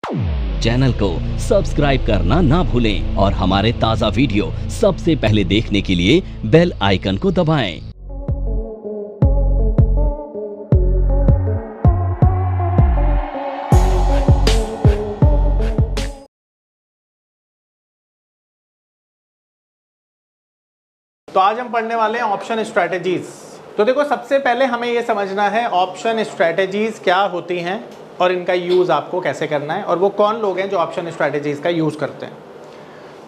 Channel को subscribe करना ना भूलें और हमारे ताज़ा वीडियो सबसे पहले देखने के लिए बेल आइकन को दबाएं। तो आज हम पढ़ने वाले हैं ऑप्शन स्ट्रैटेजीज। तो देखो, सबसे पहले हमें ये समझना है ऑप्शन स्ट्रैटेजीज क्या होती हैं और इनका यूज़ आपको कैसे करना है और वो कौन लोग हैं जो ऑप्शन स्ट्रैटेजीज का यूज़ करते हैं।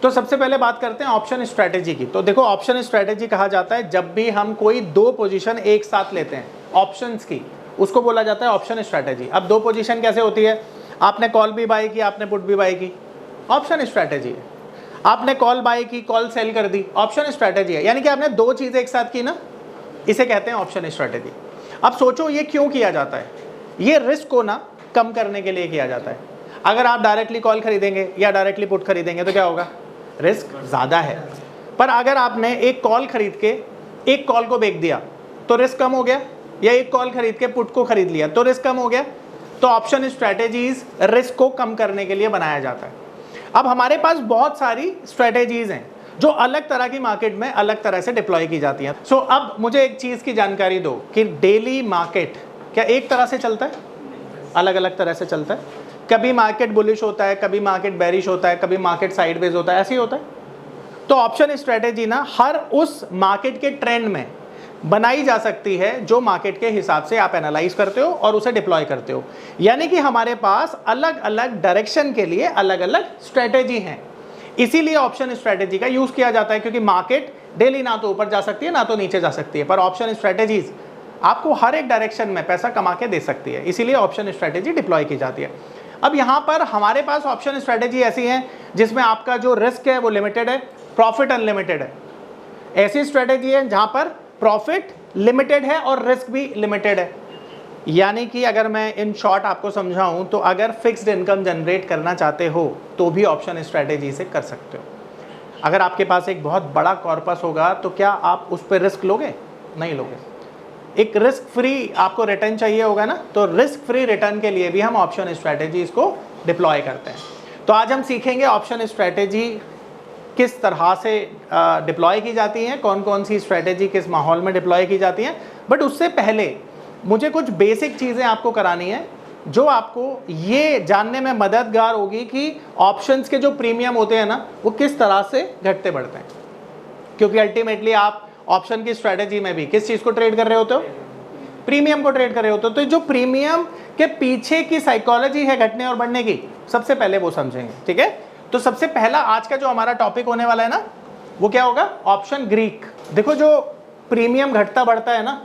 तो सबसे पहले बात करते हैं ऑप्शन स्ट्रैटेजी की। तो देखो, ऑप्शन स्ट्रैटेजी कहा जाता है जब भी हम कोई दो पोजीशन एक साथ लेते हैं ऑप्शंस की, उसको बोला जाता है ऑप्शन स्ट्रैटेजी। अब दो पोजीशन कैसे होती है? आपने कॉल भी बाय की, आपने पुट भी बाय की, ऑप्शन स्ट्रैटेजी है। आपने कॉल बाय की, कॉल सेल कर दी, ऑप्शन स्ट्रैटेजी है। यानी कि आपने दो चीज़ें एक साथ की ना, इसे कहते हैं ऑप्शन स्ट्रैटेजी। अब सोचो ये क्यों किया जाता है? ये रिस्क को ना कम करने के लिए किया जाता है। अगर आप डायरेक्टली कॉल खरीदेंगे या डायरेक्टली पुट खरीदेंगे तो क्या होगा? रिस्क ज़्यादा है। पर अगर आपने एक कॉल खरीद के एक कॉल को बेच दिया तो रिस्क कम हो गया, या एक कॉल खरीद के पुट को खरीद लिया तो रिस्क कम हो गया। तो ऑप्शन स्ट्रैटेजीज रिस्क को कम करने के लिए बनाया जाता है। अब हमारे पास बहुत सारी स्ट्रैटेजीज हैं जो अलग तरह की मार्केट में अलग तरह से डिप्लॉय की जाती हैं। सो अब मुझे एक चीज़ की जानकारी दो कि डेली मार्केट क्या एक तरह से चलता है? अलग अलग तरह से चलता है। कभी मार्केट बुलिश होता है, कभी मार्केट बेरिश होता है, कभी मार्केट साइडवेज होता है, ऐसे ही होता है। तो ऑप्शन स्ट्रैटेजी ना हर उस मार्केट के ट्रेंड में बनाई जा सकती है जो मार्केट के हिसाब से आप एनालाइज करते हो और उसे डिप्लॉय करते हो। यानी कि हमारे पास अलग अलग डायरेक्शन के लिए अलग अलग स्ट्रैटेजी हैं। इसीलिए ऑप्शन स्ट्रैटेजी का यूज किया जाता है, क्योंकि मार्केट डेली ना तो ऊपर जा सकती है ना तो नीचे जा सकती है, पर ऑप्शन स्ट्रैटेजीज आपको हर एक डायरेक्शन में पैसा कमा के दे सकती है। इसीलिए ऑप्शन स्ट्रैटेजी डिप्लॉय की जाती है। अब यहाँ पर हमारे पास ऑप्शन स्ट्रैटेजी ऐसी है जिसमें आपका जो रिस्क है वो लिमिटेड है, प्रॉफिट अनलिमिटेड है। ऐसी स्ट्रैटेजी है जहाँ पर प्रॉफिट लिमिटेड है और रिस्क भी लिमिटेड है। यानी कि अगर मैं इन शॉर्ट आपको समझाऊं तो अगर फिक्स्ड इनकम जनरेट करना चाहते हो तो भी ऑप्शन स्ट्रैटेजी से कर सकते हो। अगर आपके पास एक बहुत बड़ा कॉर्पस होगा तो क्या आप उस पर रिस्क लोगे? नहीं लोगे। एक रिस्क फ्री आपको रिटर्न चाहिए होगा ना, तो रिस्क फ्री रिटर्न के लिए भी हम ऑप्शन स्ट्रैटेजीज को डिप्लॉय करते हैं। तो आज हम सीखेंगे ऑप्शन स्ट्रैटेजी किस तरह से डिप्लॉय की जाती हैं, कौन कौन सी स्ट्रैटेजी किस माहौल में डिप्लॉय की जाती हैं। बट उससे पहले मुझे कुछ बेसिक चीज़ें आपको करानी है जो आपको ये जानने में मददगार होगी कि ऑप्शंस के जो प्रीमियम होते हैं ना वो किस तरह से घटते बढ़ते हैं। क्योंकि अल्टीमेटली आप ऑप्शन की स्ट्रैटेजी में भी किस चीज़ को ट्रेड कर रहे होते हो? प्रीमियम को ट्रेड कर रहे होते हो। तो जो प्रीमियम के पीछे की साइकोलॉजी है घटने और बढ़ने की, सबसे पहले वो समझेंगे। ठीक है, तो सबसे पहला आज का जो हमारा टॉपिक होने वाला है ना वो क्या होगा? Option Greek. देखो, जो प्रीमियम घटता बढ़ता है ना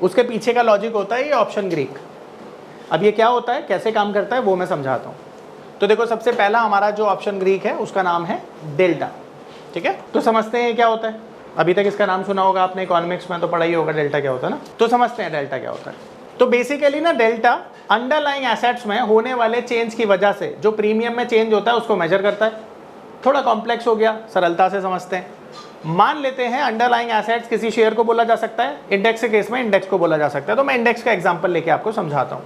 उसके पीछे का लॉजिक होता है ये ऑप्शन ग्रीक। अब ये क्या होता है, कैसे काम करता है, वो मैं समझाता हूँ। तो देखो, सबसे पहला हमारा जो ऑप्शन ग्रीक है उसका नाम है डेल्टा। ठीक है, तो समझते हैं क्या होता है। अभी तक इसका नाम सुना होगा आपने, इकोनॉमिक्स में तो पढ़ा ही होगा डेल्टा क्या होता है ना। तो समझते हैं डेल्टा क्या होता है। तो बेसिकली ना डेल्टा अंडरलाइंग एसेट्स में होने वाले चेंज की वजह से जो प्रीमियम में चेंज होता है उसको मेजर करता है। थोड़ा कॉम्प्लेक्स हो गया, सरलता से समझते हैं। मान लेते हैं अंडरलाइंग एसेट्स किसी शेयर को बोला जा सकता है, इंडेक्स के केस में इंडेक्स को बोला जा सकता है। तो मैं इंडेक्स का एग्जांपल लेके आपको समझाता हूँ।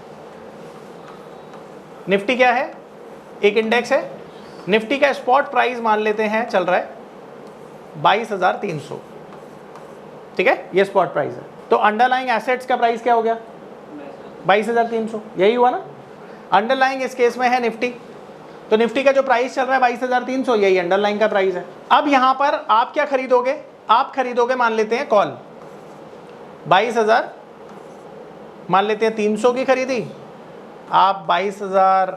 निफ्टी क्या है? एक इंडेक्स है। निफ्टी का स्पॉट प्राइस मान लेते हैं चल रहा है 22,300। ठीक है, ये स्पॉट प्राइस है। तो अंडरलाइंग एसेट्स का प्राइस क्या हो गया? 22,300। यही हुआ ना। अंडरलाइंग इस केस में है निफ्टी, तो निफ्टी का जो प्राइस चल रहा है 22,300, यही अंडरलाइंग का प्राइस है। अब यहां पर आप क्या खरीदोगे? आप खरीदोगे, मान लेते हैं कॉल 22,000, मान लेते हैं 300 की खरीदी, आप 22,000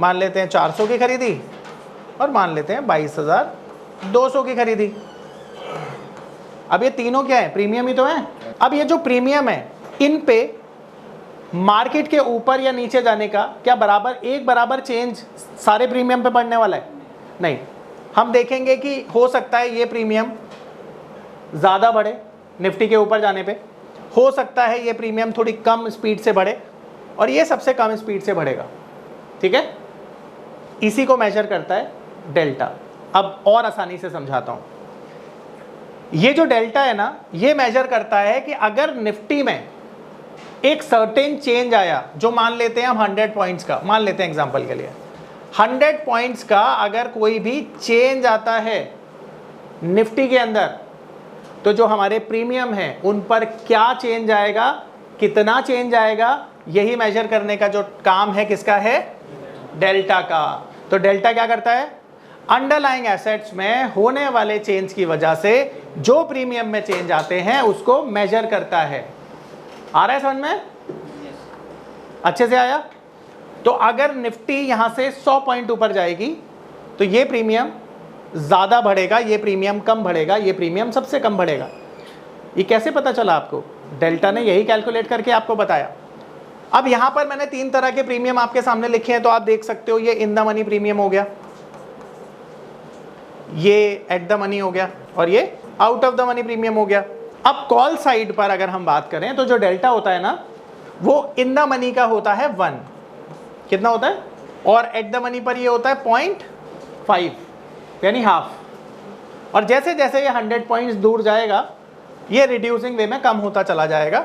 मान लेते हैं 400 की खरीदी, और मान लेते हैं 22,200 की खरीदी। अब ये तीनों क्या है? प्रीमियम ही तो है। अब ये जो प्रीमियम है इन पे मार्केट के ऊपर या नीचे जाने का क्या बराबर चेंज सारे प्रीमियम पे पड़ने वाला है? नहीं। हम देखेंगे कि हो सकता है ये प्रीमियम ज़्यादा बढ़े निफ्टी के ऊपर जाने पे, हो सकता है ये प्रीमियम थोड़ी कम स्पीड से बढ़े, और ये सबसे कम स्पीड से बढ़ेगा। ठीक है, इसी को मेजर करता है डेल्टा। अब और आसानी से समझाता हूँ। ये जो डेल्टा है ना, ये मेजर करता है कि अगर निफ्टी में एक सर्टेन चेंज आया, जो मान लेते हैं हम 100 पॉइंट्स का, मान लेते हैं एग्जांपल के लिए, 100 पॉइंट्स का अगर कोई भी चेंज आता है निफ्टी के अंदर, तो जो हमारे प्रीमियम है उन पर क्या चेंज आएगा, कितना चेंज आएगा, यही मेजर करने का जो काम है किसका है, डेल्टा का। तो डेल्टा क्या करता है, अंडरलाइंग एसेट्स में होने वाले चेंज की वजह से जो प्रीमियम में चेंज आते हैं उसको मेजर करता है। आ रहा है समझ में, अच्छे से आया। तो अगर निफ्टी यहां से 100 पॉइंट ऊपर जाएगी तो ये प्रीमियम ज्यादा बढ़ेगा, ये प्रीमियम कम बढ़ेगा, ये प्रीमियम सबसे कम बढ़ेगा। ये कैसे पता चला आपको, डेल्टा ने यही कैलकुलेट करके आपको बताया। अब यहां पर मैंने 3 तरह के प्रीमियम आपके सामने लिखे हैं, तो आप देख सकते हो ये इन द मनी प्रीमियम हो गया, ये एट द मनी हो गया, और ये out of the money premium हो गया। अब कॉल साइड पर अगर हम बात करें तो जो डेल्टा होता है ना वो इन द मनी का होता है 1, कितना होता है, और एट द मनी पर ये होता है 0.5 यानी हाफ। और जैसे जैसे ये 100 पॉइंट्स दूर जाएगा ये रिड्यूसिंग वे में कम होता चला जाएगा,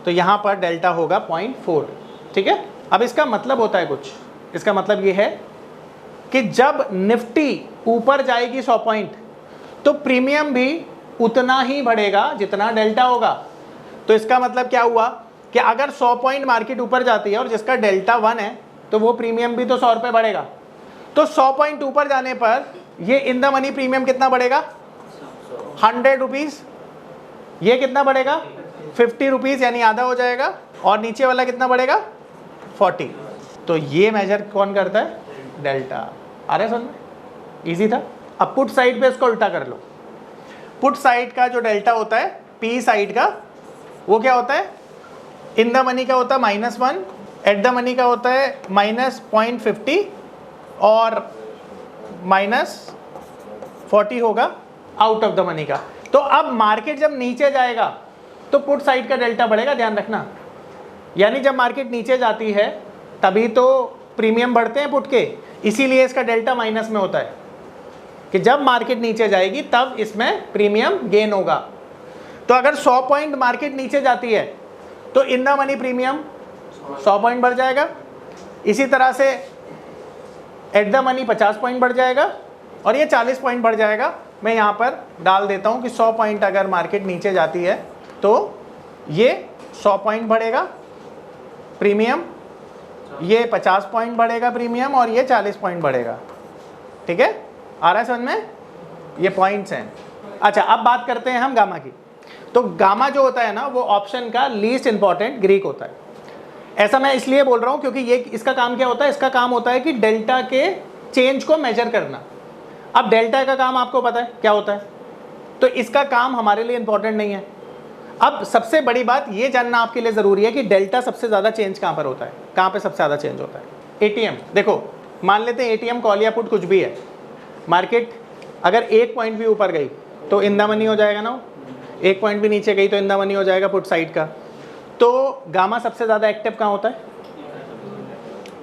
तो यहाँ पर डेल्टा होगा 0.4। ठीक है, अब इसका मतलब होता है कुछ, इसका मतलब ये है कि जब निफ्टी ऊपर जाएगी 100 पॉइंट तो प्रीमियम भी उतना ही बढ़ेगा जितना डेल्टा होगा। तो इसका मतलब क्या हुआ कि अगर 100 पॉइंट मार्केट ऊपर जाती है और जिसका डेल्टा 1 है तो वो प्रीमियम भी तो 100 रुपये बढ़ेगा। तो 100 पॉइंट ऊपर जाने पर ये इन द मनी प्रीमियम कितना बढ़ेगा, 100 रुपीज़। ये कितना बढ़ेगा, 50 रुपीज़ यानी आधा हो जाएगा, और नीचे वाला कितना बढ़ेगा, 40। तो ये मेजर कौन करता है, डेल्टा। आ रहा है समझ में, ईजी था। अब पुट साइड पे इसको उल्टा कर लो। पुट साइड का जो डेल्टा होता है पी साइड का, वो क्या होता है, इन द मनी का होता है -1, एट द मनी का होता है -0.50 और -40 होगा आउट ऑफ द मनी का। तो अब मार्केट जब नीचे जाएगा तो पुट साइड का डेल्टा बढ़ेगा, ध्यान रखना। यानी जब मार्केट नीचे जाती है तभी तो प्रीमियम बढ़ते हैं पुट के, इसीलिए इसका डेल्टा माइनस में होता है कि जब मार्केट नीचे जाएगी तब इसमें प्रीमियम गेन होगा। तो अगर 100 पॉइंट मार्केट नीचे जाती है तो in the money premium 100 point बढ़ जाएगा, इसी तरह से एट द मनी 50 पॉइंट बढ़ जाएगा, और ये 40 पॉइंट बढ़ जाएगा। मैं यहाँ पर डाल देता हूँ कि 100 पॉइंट अगर मार्केट नीचे जाती है तो ये 100 पॉइंट बढ़ेगा प्रीमियम, ये 50 पॉइंट बढ़ेगा प्रीमियम, और ये 40 पॉइंट बढ़ेगा। ठीक है, आ रहा है समझ में, ये पॉइंट्स हैं। अच्छा, अब बात करते हैं हम गामा की। तो गामा जो होता है ना वो ऑप्शन का लीस्ट इंपॉर्टेंट ग्रीक होता है। ऐसा मैं इसलिए बोल रहा हूँ क्योंकि ये इसका काम क्या होता है, इसका काम होता है कि डेल्टा के चेंज को मेजर करना। अब डेल्टा का काम आपको पता है क्या होता है, तो इसका काम हमारे लिए इंपॉर्टेंट नहीं है। अब सबसे बड़ी बात ये जानना आपके लिए ज़रूरी है कि डेल्टा सबसे ज़्यादा चेंज कहाँ पर होता है, कहाँ पे सबसे ज़्यादा चेंज होता है। एटीएम, देखो मान लेते हैं एटीएम कॉल या पुट कुछ भी है, मार्केट अगर 1 पॉइंट भी ऊपर गई तो इन द मनी हो जाएगा ना, 1 पॉइंट भी नीचे गई तो इन द मनी हो जाएगा पुट साइड का। तो गामा सबसे ज़्यादा एक्टिव कहाँ होता है,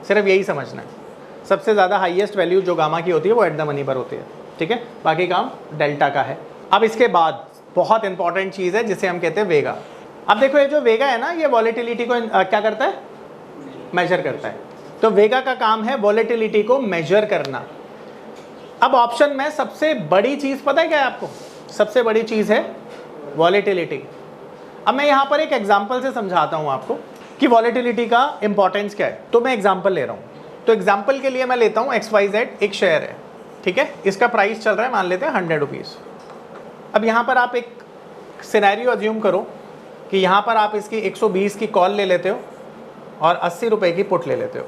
सिर्फ यही समझना है। सबसे ज़्यादा हाईएस्ट वैल्यू जो गामा की होती है वो एट द मनी पर होती है। ठीक है, बाकी काम डेल्टा का है। अब इसके बाद बहुत इंपॉर्टेंट चीज़ है जिसे हम कहते हैं वेगा। अब देखो ये जो वेगा है ना, ये वॉलेटिलिटी को क्या करता है, मेजर करता है। तो वेगा का काम है वॉलेटिलिटी को मेजर करना। अब ऑप्शन में सबसे बड़ी चीज़ पता है क्या है आपको, सबसे बड़ी चीज़ है वॉलेटिलिटी। अब मैं यहाँ पर एक एग्जांपल से समझाता हूँ आपको कि वॉलेटिलिटी का इंपॉर्टेंस क्या है। तो मैं एग्जांपल ले रहा हूँ, तो एग्जांपल के लिए मैं लेता हूँ XYZ एक शेयर है, ठीक है, इसका प्राइस चल रहा है मान लेते हैं 100 रुपीज़। अब यहाँ पर आप एक सिनेरियो अज्यूम करो कि यहाँ पर आप इसकी 120 की कॉल ले लेते हो और 80 रुपये की पुट ले लेते हो,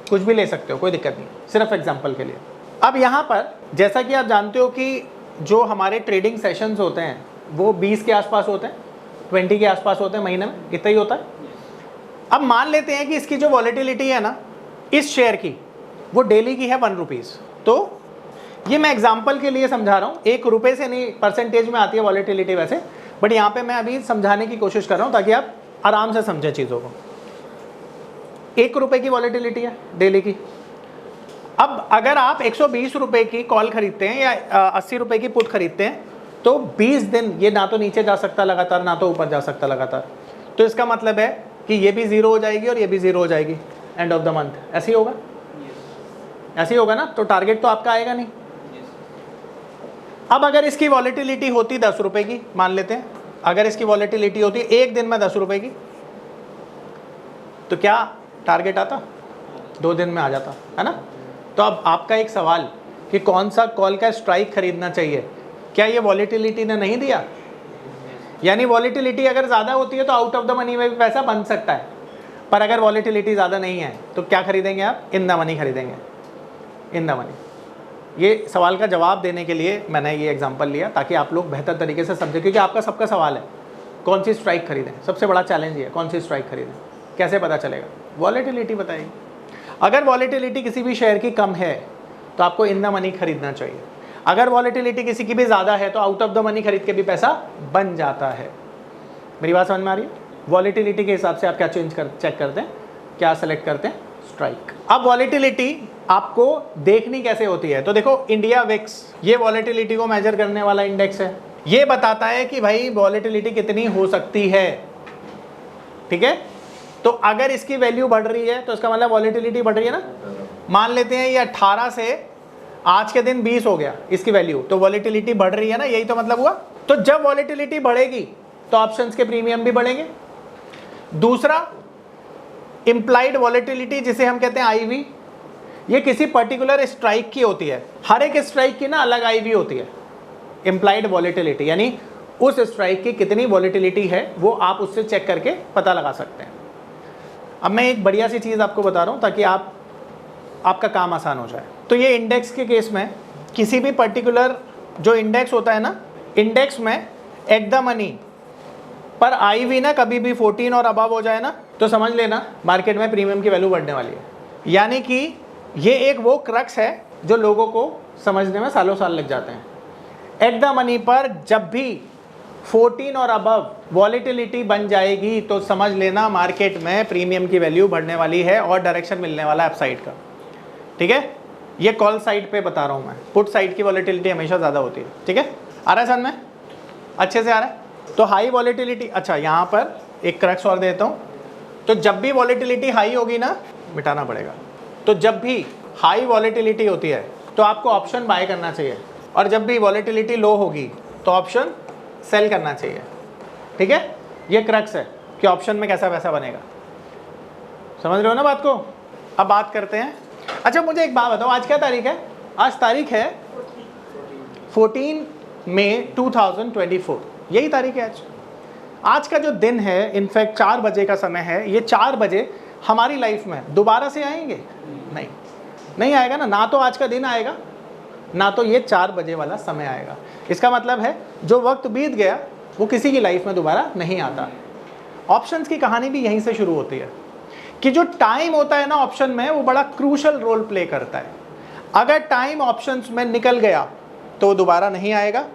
कुछ भी ले सकते हो, कोई दिक्कत नहीं, सिर्फ एग्जांपल के लिए। अब यहाँ पर जैसा कि आप जानते हो कि जो हमारे ट्रेडिंग सेशंस होते हैं वो 20 के आसपास होते हैं, 20 के आसपास होते हैं, महीने में इतना ही होता है। अब मान लेते हैं कि इसकी जो वॉलेटिलिटी है ना इस शेयर की वो डेली की है 1 रुपीज़। तो ये मैं एग्जांपल के लिए समझा रहा हूँ, 1 रुपये से नहीं, परसेंटेज में आती है वॉलेटिलिटी वैसे, बट यहाँ पे मैं अभी समझाने की कोशिश कर रहा हूँ ताकि आप आराम से समझें चीज़ों को। 1 रुपये की वॉलेटिलिटी है डेली की। अब अगर आप 120 रुपये की कॉल खरीदते हैं या 80 रुपये की पुट खरीदते हैं तो 20 दिन ये ना तो नीचे जा सकता लगातार ना तो ऊपर जा सकता लगातार। तो इसका मतलब है कि ये भी 0 हो जाएगी और ये भी 0 हो जाएगी एंड ऑफ द मंथ, ऐसे ही होगा। ऐसे ही होगा ना, तो टारगेट तो आपका आएगा नहीं। अब अगर इसकी वॉलेटिलिटी होती 10 रुपए की, मान लेते हैं अगर इसकी वॉलेटिलिटी होती एक दिन में 10 रुपए की, तो क्या टारगेट आता? 2 दिन में आ जाता, है ना। तो अब आपका एक सवाल कि कौन सा कॉल का स्ट्राइक खरीदना चाहिए, क्या ये वॉलेटिलिटी ने नहीं दिया? यानी वॉलेटिलिटी अगर ज़्यादा होती है तो आउट ऑफ द मनी में भी पैसा बन सकता है, पर अगर वॉलेटिलिटी ज़्यादा नहीं है तो क्या खरीदेंगे आप? इन द मनी खरीदेंगे, इन द मनी। ये सवाल का जवाब देने के लिए मैंने ये एग्जांपल लिया ताकि आप लोग बेहतर तरीके से समझें, क्योंकि आपका सबका सवाल है कौन सी स्ट्राइक खरीदें। सबसे बड़ा चैलेंज ये है, कौन सी स्ट्राइक खरीदें, कैसे पता चलेगा? वॉलेटिलिटी बताएगी। अगर वॉलेटिलिटी किसी भी शेयर की कम है तो आपको इन द मनी खरीदना चाहिए। अगर वॉलेटिलिटी किसी की भी ज़्यादा है तो आउट ऑफ द मनी खरीद के भी पैसा बन जाता है। मेरी बात समझ में आ रही है? वॉलेटिलिटी के हिसाब से आप क्या चेक करते हैं, क्या सेलेक्ट करते हैं? स्ट्राइक। अब वॉलेटिलिटी आपको देखनी कैसे होती है, तो देखो इंडिया विक्स ये वॉलेटिलिटी को मेजर करने वाला इंडेक्स है। ये बताता है कि भाई वॉलेटिलिटी कितनी हो सकती है, ठीक है। तो अगर इसकी वैल्यू बढ़ रही है तो इसका मतलब वॉलेटिलिटी बढ़ रही है ना। मान लेते हैं ये 18 से आज के दिन 20 हो गया इसकी वैल्यू, तो वॉलेटिलिटी बढ़ रही है ना, यही तो मतलब हुआ। तो जब वॉलेटिलिटी बढ़ेगी तो ऑप्शंस के प्रीमियम भी बढ़ेंगे। दूसरा, इंप्लाइड वॉलेटिलिटी जिसे हम कहते हैं आईवी, ये किसी पर्टिकुलर स्ट्राइक की होती है। हर एक स्ट्राइक की ना अलग आईवी होती है। इंप्लाइड वॉलेटिलिटी यानी उस स्ट्राइक की कितनी वॉलेटिलिटी है वो आप उससे चेक करके पता लगा सकते हैं। अब मैं एक बढ़िया सी चीज़ आपको बता रहा हूँ ताकि आपका काम आसान हो जाए। तो ये इंडेक्स के केस में किसी भी पर्टिकुलर जो इंडेक्स होता है ना, इंडेक्स में एट द मनी पर आईवी ना कभी भी 14 और अबव हो जाए ना, तो समझ लेना मार्केट में प्रीमियम की वैल्यू बढ़ने वाली है। यानी कि ये एक वो क्रक्स है जो लोगों को समझने में सालों साल लग जाते हैं। एट द मनी पर जब भी 14 और अबव वॉलेटिलिटी बन जाएगी तो समझ लेना मार्केट में प्रीमियम की वैल्यू बढ़ने वाली है और डायरेक्शन मिलने वाला है अपसाइड का, ठीक है। ये कॉल साइड पे बता रहा हूँ मैं, पुट साइड की वॉलेटिलिटी हमेशा ज़्यादा होती है, ठीक है। आ रहा है समझ में? अच्छे से आ रहा है? तो हाई वॉलेटिलिटी, अच्छा यहाँ पर एक क्रक्स और देता हूँ। तो जब भी वॉलेटिलिटी हाई होगी ना, मिटाना पड़ेगा, तो जब भी हाई वॉलेटिलिटी होती है तो आपको ऑप्शन बाय करना चाहिए, और जब भी वॉलेटिलिटी लो होगी तो ऑप्शन सेल करना चाहिए, ठीक है। ये क्रक्स है कि ऑप्शन में कैसा पैसा बनेगा। समझ रहे हो ना बात को? अब बात करते हैं। अच्छा मुझे एक बात बताओ, आज क्या तारीख है? आज तारीख है 14 मई 2024, यही तारीख है आज। आज का जो दिन है, इनफैक्ट 4 बजे का समय है, ये 4 बजे हमारी लाइफ में दोबारा से आएंगे? नहीं आएगा ना तो आज का दिन आएगा ना तो ये 4 बजे वाला समय आएगा। इसका मतलब है जो वक्त बीत गया वो किसी की लाइफ में दोबारा नहीं आता। ऑप्शंस की कहानी भी यहीं से शुरू होती है कि जो टाइम होता है ना ऑप्शन में, वो बड़ा क्रूशल रोल प्ले करता है। अगर टाइम ऑप्शंस में निकल गया तो वो दोबारा नहीं आएगा,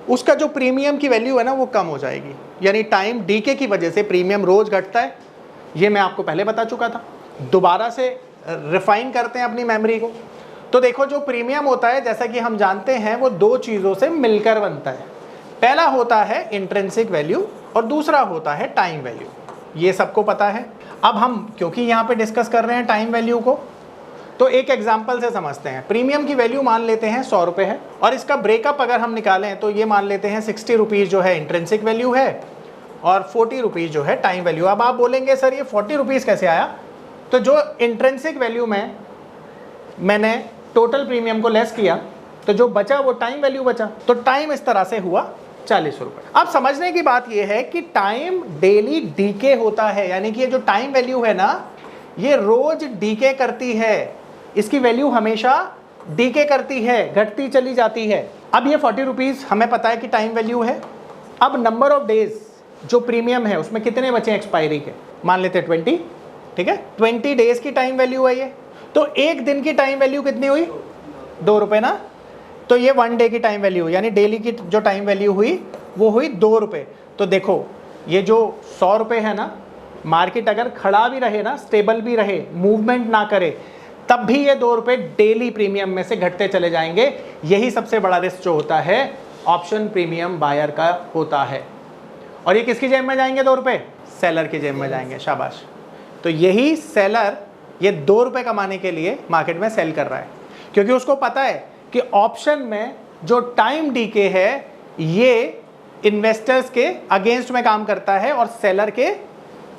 उसका जो प्रीमियम की वैल्यू है ना वो कम हो जाएगी। यानी टाइम डीके की वजह से प्रीमियम रोज घटता है, ये मैं आपको पहले बता चुका था। दोबारा से रिफाइन करते हैं अपनी मेमोरी को, तो देखो जो प्रीमियम होता है जैसा कि हम जानते हैं वो 2 चीज़ों से मिलकर बनता है। पहला होता है इंट्रिंसिक वैल्यू और दूसरा होता है टाइम वैल्यू, ये सबको पता है। अब हम क्योंकि यहाँ पे डिस्कस कर रहे हैं टाइम वैल्यू को, तो एक एग्जांपल से समझते हैं। प्रीमियम की वैल्यू मान लेते हैं 100 रुपये है, और इसका ब्रेकअप अगर हम निकालें तो ये मान लेते हैं 60 रुपीज़ जो है इंट्रिंसिक वैल्यू है और 40 रुपीज़ जो है टाइम वैल्यू। अब आप बोलेंगे सर ये 40 रुपीज़ कैसे आया? तो जो इंट्रिंसिक वैल्यू में मैंने टोटल प्रीमियम को लेस किया तो जो बचा वो टाइम वैल्यू बचा, तो टाइम इस तरह से हुआ 40 रुपये। अब समझने की बात यह है कि टाइम डेली डीके होता है, यानी कि ये जो टाइम वैल्यू है ना ये रोज डीके करती है, इसकी वैल्यू हमेशा डीके करती है, घटती चली जाती है। अब ये 40 रुपीज़ हमें पता है कि टाइम वैल्यू है। अब नंबर ऑफ डेज जो प्रीमियम है उसमें कितने बचे एक्सपायरी के, मान लेते हैं 20, ठीक है। 20 डेज की टाइम वैल्यू है ये, तो एक दिन की टाइम वैल्यू कितनी हुई? 2 रुपये ना। तो ये 1 डे की टाइम वैल्यू यानी डेली की जो टाइम वैल्यू हुई वो हुई 2 रुपये। तो देखो ये जो 100 रुपये है ना, मार्केट अगर खड़ा भी रहे ना, स्टेबल भी रहे, मूवमेंट ना करे, तब भी ये 2 रुपये डेली प्रीमियम में से घटते चले जाएंगे। यही सबसे बड़ा रिस्क जो होता है ऑप्शन प्रीमियम बायर का होता है। और ये किसकी जेब में जाएंगे 2 रुपये? सेलर की जेब में जाएंगे। शाबाश। तो यही सेलर ये 2 रुपये कमाने के लिए मार्केट में सेल कर रहा है। क्योंकि उसको पता है कि ऑप्शन में जो टाइम डीके है ये इन्वेस्टर्स के अगेंस्ट में काम करता है और सेलर के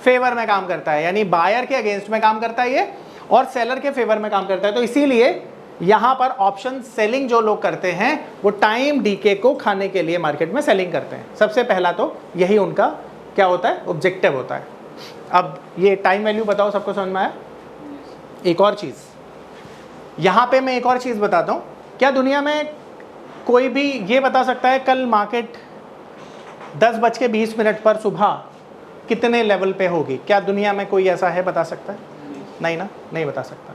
फेवर में काम करता है, यानी बायर के अगेंस्ट में काम करता है ये और सेलर के फेवर में काम करता है। तो इसीलिए यहां पर ऑप्शन सेलिंग जो लोग करते हैं वो टाइम डीके को खाने के लिए मार्केट में सेलिंग करते हैं। सबसे पहला तो यही उनका क्या होता है, ऑब्जेक्टिव होता है। अब ये टाइम वैल्यू बताओ, सबको समझ में आया? एक और चीज यहां पे मैं एक और चीज बताता हूं, क्या दुनिया में कोई भी ये बता सकता है कल मार्केट 10:20 पर सुबह कितने लेवल पे होगी? क्या दुनिया में कोई ऐसा है बता सकता है? नहीं ना, नहीं बता सकता।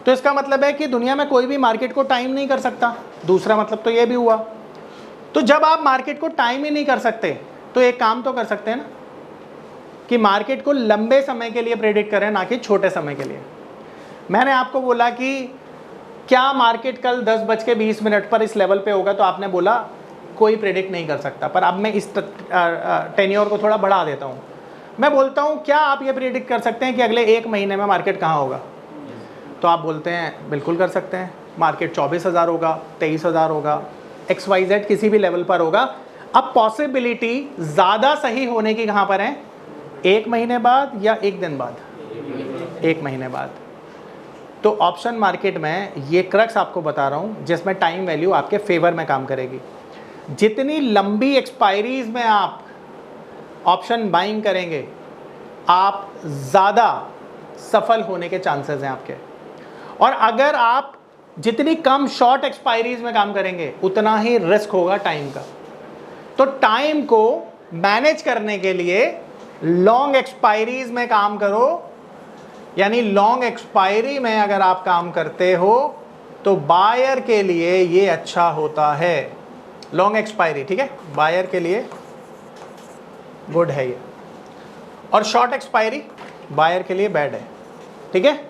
तो इसका मतलब है कि दुनिया में कोई भी मार्केट को टाइम नहीं कर सकता। दूसरा मतलब तो ये भी हुआ, तो जब आप मार्केट को टाइम ही नहीं कर सकते तो एक काम तो कर सकते हैं ना कि मार्केट को लंबे समय के लिए प्रेडिक्ट करें, ना कि छोटे समय के लिए। मैंने आपको बोला कि क्या मार्केट कल 10:20 पर इस लेवल पे होगा, तो आपने बोला कोई प्रेडिक्ट नहीं कर सकता। पर अब मैं इस टेन्योर को थोड़ा बढ़ा देता हूँ, मैं बोलता हूँ क्या आप ये प्रेडिक्ट कर सकते हैं कि अगले 1 महीने में मार्केट कहाँ होगा? तो आप बोलते हैं बिल्कुल कर सकते हैं, मार्केट 24,000 होगा, 23,000 होगा, XYZ किसी भी लेवल पर होगा। अब पॉसिबिलिटी ज़्यादा सही होने की कहाँ पर है? 1 महीने बाद या 1 दिन बाद? 1 महीने बाद। तो ऑप्शन मार्केट में ये क्रक्स आपको बता रहा हूँ जिसमें टाइम वैल्यू आपके फेवर में काम करेगी। जितनी लंबी एक्सपायरीज में आप ऑप्शन बाइंग करेंगे, आप ज़्यादा सफल होने के चांसेस हैं आपके। और अगर आप जितनी कम शॉर्ट एक्सपायरीज में काम करेंगे उतना ही रिस्क होगा टाइम का। तो टाइम को मैनेज करने के लिए लॉन्ग एक्सपायरीज में काम करो, यानी लॉन्ग एक्सपायरी में अगर आप काम करते हो तो बायर के लिए ये अच्छा होता है। लॉन्ग एक्सपायरी, ठीक है, बायर के लिए गुड है ये, और शॉर्ट एक्सपायरी बायर के लिए बैड है, ठीक है।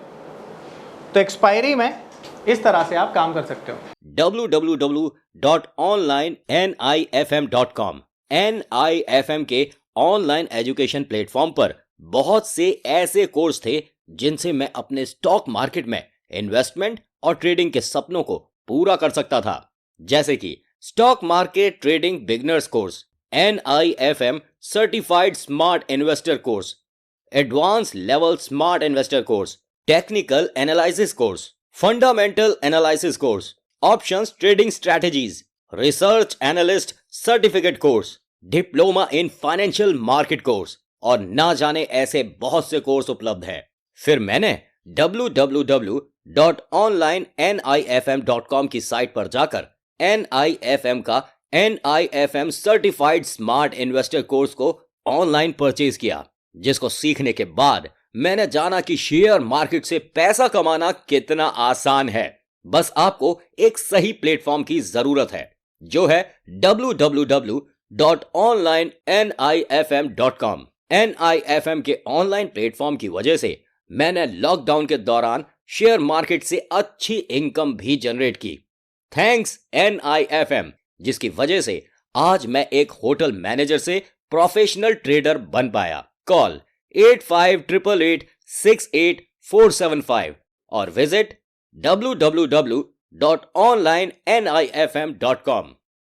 तो एक्सपायरी में इस तरह से आप काम कर सकते हो। www.onlinenifm.com NIFM के ऑनलाइन एजुकेशन प्लेटफॉर्म पर बहुत से ऐसे कोर्स थे जिनसे मैं अपने स्टॉक मार्केट में इन्वेस्टमेंट और ट्रेडिंग के सपनों को पूरा कर सकता था, जैसे कि stock market trading beginners course, NIFM certified smart investor course, advance level smart investor course, technical analysis course, fundamental analysis course, options trading strategies, research analyst certificate course, diploma in financial market course और ना जाने ऐसे बहुत से course उपलब्ध हैं। फिर मैंने www.onlinenifm.com की साइट पर जाकर NIFM का NIFM certified smart investor course को ऑनलाइन परचेज किया, जिसको सीखने के बाद मैंने जाना कि शेयर मार्केट से पैसा कमाना कितना आसान है। बस आपको एक सही प्लेटफॉर्म की जरूरत है, जो है www.onlinenifm.com। NIFM के ऑनलाइन प्लेटफॉर्म की वजह से मैंने लॉकडाउन के दौरान शेयर मार्केट से अच्छी इनकम भी जनरेट की। थैंक्स NIFM, जिसकी वजह से आज मैं एक होटल मैनेजर से प्रोफेशनल ट्रेडर बन पाया। कॉल 8588868475 और विजिट www.onlinenifm.com।